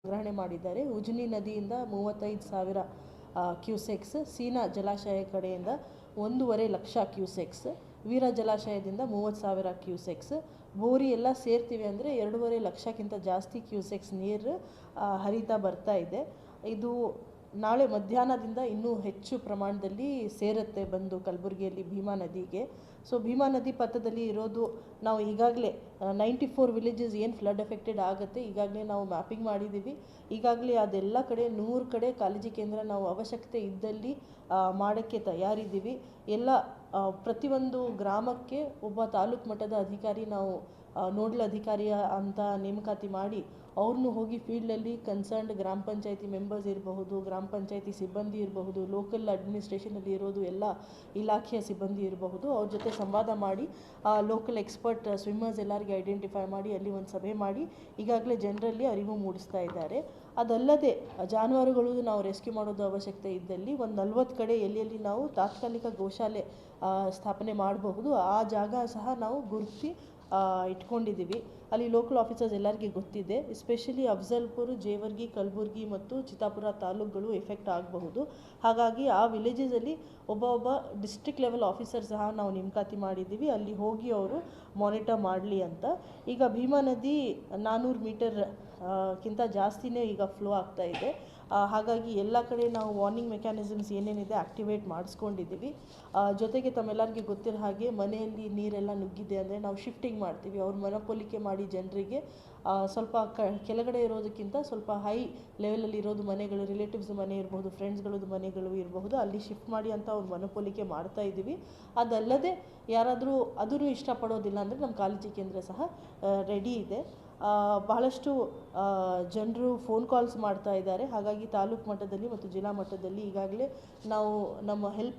ಸಂಗ್ರಹಣೆ ಮಾಡಿದ್ದಾರೆ. ಉಜನಿ ನದಿಯಿಂದ 35,000 ಕ್ಯೂಸೆಕ್ಸ್, ಸೀನಾ ಜಲಾಶಯ ಕಡೆಯಿಂದ 1.5 ಲಕ್ಷ ಕ್ಯೂಸೆಕ್ಸ್, ವೀರ ಜಲಾಶಯದಿಂದ 30,000 ಕ್ಯೂಸೆಕ್ಸ್, ಬೋರಿ ಎಲ್ಲ ಸೇರ್ತೀವಿ ಅಂದರೆ 2.5 ಲಕ್ಷಕ್ಕಿಂತ ಜಾಸ್ತಿ ಕ್ಯೂಸೆಕ್ಸ್ ನೀರು ಹರಿತಾ ಬರ್ತಾ ಇದೆ. ಇದು ನಾಳೆ ಮಧ್ಯಾಹ್ನದಿಂದ ಇನ್ನೂ ಹೆಚ್ಚು ಪ್ರಮಾಣದಲ್ಲಿ ಸೇರುತ್ತೆ ಬಂದು ಕಲಬುರಗಿಯಲ್ಲಿ ಭೀಮಾ ನದಿಗೆ. ಸೊ ಭೀಮಾ ನದಿ ಪಥದಲ್ಲಿ ಇರೋದು ನಾವು ಈಗಾಗಲೇ 94 ವಿಲೇಜಸ್ ಏನು ಫ್ಲಡ್ ಎಫೆಕ್ಟೆಡ್ ಆಗುತ್ತೆ ಈಗಾಗಲೇ ನಾವು ಮ್ಯಾಪಿಂಗ್ ಮಾಡಿದ್ದೀವಿ. ಈಗಾಗಲೇ ಅದೆಲ್ಲ ಕಡೆ 100 ಕಡೆ ಕಾಳಜಿ ಕೇಂದ್ರ ನಾವು ಅವಶ್ಯಕತೆ ಇದ್ದಲ್ಲಿ ಮಾಡೋಕ್ಕೆ ತಯಾರಿದ್ದೀವಿ. ಎಲ್ಲ ಪ್ರತಿಯೊಂದು ಗ್ರಾಮಕ್ಕೆ ಒಬ್ಬ ತಾಲೂಕು ಮಟ್ಟದ ಅಧಿಕಾರಿ ನಾವು ನೋಡಲ್ ಅಧಿಕಾರಿಯ ಅಂತ ನೇಮಕಾತಿ ಮಾಡಿ ಅವ್ರನ್ನೂ ಹೋಗಿ ಫೀಲ್ಡಲ್ಲಿ ಕನ್ಸರ್ನ್ಡ್ ಗ್ರಾಮ ಪಂಚಾಯತಿ ಮೆಂಬರ್ಸ್ ಇರಬಹುದು, ಗ್ರಾಮ ಪಂಚಾಯತಿ ಸಿಬ್ಬಂದಿ ಇರಬಹುದು, ಲೋಕಲ್ ಅಡ್ಮಿನಿಸ್ಟ್ರೇಷನಲ್ಲಿ ಇರೋದು ಎಲ್ಲ ಇಲಾಖೆಯ ಸಿಬ್ಬಂದಿ ಇರಬಹುದು, ಅವ್ರ ಜೊತೆ ಸಂವಾದ ಮಾಡಿ ಲೋಕಲ್ ಎಕ್ಸ್ಪರ್ಟ್ ಸ್ವಿಮ್ಮರ್ಸ್ ಎಲ್ಲರಿಗೆ ಐಡೆಂಟಿಫೈ ಮಾಡಿ ಅಲ್ಲಿ ಒಂದು ಸಭೆ ಮಾಡಿ ಈಗಾಗಲೇ ಜನರಲ್ಲಿ ಅರಿವು ಮೂಡಿಸ್ತಾ ಇದ್ದಾರೆ. ಅದಲ್ಲದೆ ಜಾನುವಾರುಗಳು ನಾವು ರೆಸ್ಕ್ಯೂ ಮಾಡೋದು ಅವಶ್ಯಕತೆ ಇದ್ದಲ್ಲಿ ಒಂದು 40 ಕಡೆ ಎಲ್ಲೆಲ್ಲಿ ನಾವು ತಾತ್ಕಾಲಿಕ ಗೋಶಾಲೆ ಸ್ಥಾಪನೆ ಮಾಡಬಹುದು ಆ ಜಾಗ ಸಹ ನಾವು ಗುರುತಿಸಿ ಇಟ್ಕೊಂಡಿದ್ದೀವಿ. ಅಲ್ಲಿ ಲೋಕಲ್ ಆಫೀಸರ್ಸ್ ಎಲ್ಲರಿಗೆ ಗೊತ್ತಿದೆ. ಎಸ್ಪೆಷಲಿ ಅಫ್ಜಲ್ಪುರ್, ಜೇವರ್ಗಿ, ಕಲಬುರ್ಗಿ ಮತ್ತು ಚಿತ್ತಾಪುರ ತಾಲೂಕುಗಳು ಎಫೆಕ್ಟ್ ಆಗಬಹುದು. ಹಾಗಾಗಿ ಆ ವಿಲೇಜಸಲ್ಲಿ ಒಬ್ಬ ಡಿಸ್ಟ್ರಿಕ್ಟ್ ಲೆವೆಲ್ ಆಫೀಸರ್ ಸಹ ನಾವು ನೇಮಕಾತಿ ಮಾಡಿದ್ದೀವಿ, ಅಲ್ಲಿ ಹೋಗಿ ಅವರು ಮಾನಿಟರ್ ಮಾಡಲಿ ಅಂತ. ಈಗ ಭೀಮಾ ನದಿ 400 ಮೀಟರ್ ಕಿಂತ ಜಾಸ್ತಿನೇ ಈಗ ಫ್ಲೋ ಆಗ್ತಾ ಇದೆ. ಹಾಗಾಗಿ ಎಲ್ಲ ಕಡೆ ನಾವು ವಾರ್ನಿಂಗ್ ಮೆಕ್ಯಾನಿಸಮ್ಸ್ ಏನೇನಿದೆ ಆ್ಯಕ್ಟಿವೇಟ್ ಮಾಡಿಸ್ಕೊಂಡಿದ್ದೀವಿ. ಜೊತೆಗೆ ತಮ್ಮೆಲ್ಲರಿಗೆ ಗೊತ್ತಿರೋ ಹಾಗೆ ಮನೆಯಲ್ಲಿ ನೀರೆಲ್ಲ ನುಗ್ಗಿದೆ ಅಂದರೆ ನಾವು ಶಿಫ್ಟಿಂಗ್ ಮಾಡ್ತೀವಿ. ಅವ್ರು ಮನಪೋಲಿಕೆ ಮಾಡಿ ಜನರಿಗೆ ಸ್ವಲ್ಪ ಕೆಳಗಡೆ ಇರೋದಕ್ಕಿಂತ ಸ್ವಲ್ಪ ಹೈ ಲೆವೆಲಲ್ಲಿ ಇರೋದು ಮನೆಗಳು, ರಿಲೇಟಿವ್ಸ್ ಮನೆ ಇರಬಹುದು, ಫ್ರೆಂಡ್ಸ್ಗಳದ್ದು ಮನೆಗಳು ಇರಬಹುದು, ಅಲ್ಲಿ ಶಿಫ್ಟ್ ಮಾಡಿ ಅಂತ ಅವ್ರು ಮನಪೋಲಿಕೆ ಮಾಡ್ತಾ ಇದ್ದೀವಿ. ಅದಲ್ಲದೆ ಯಾರಾದರೂ ಅದನ್ನು ಇಷ್ಟಪಡೋದಿಲ್ಲ ಅಂದರೆ ನಮ್ಮ ಕಾಳಜಿ ಕೇಂದ್ರ ಸಹ ರೆಡಿ ಇದೆ. ಬಹಳಷ್ಟು ಜನರು ಫೋನ್ ಕಾಲ್ಸ್ ಮಾಡ್ತಾ ಇದ್ದಾರೆ. ಹಾಗಾಗಿ ತಾಲೂಕು ಮಟ್ಟದಲ್ಲಿ ಮತ್ತು ಜಿಲ್ಲಾ ಮಟ್ಟದಲ್ಲಿ ಈಗಾಗಲೇ ನಾವು ನಮ್ಮ ಹೆಲ್ಪ್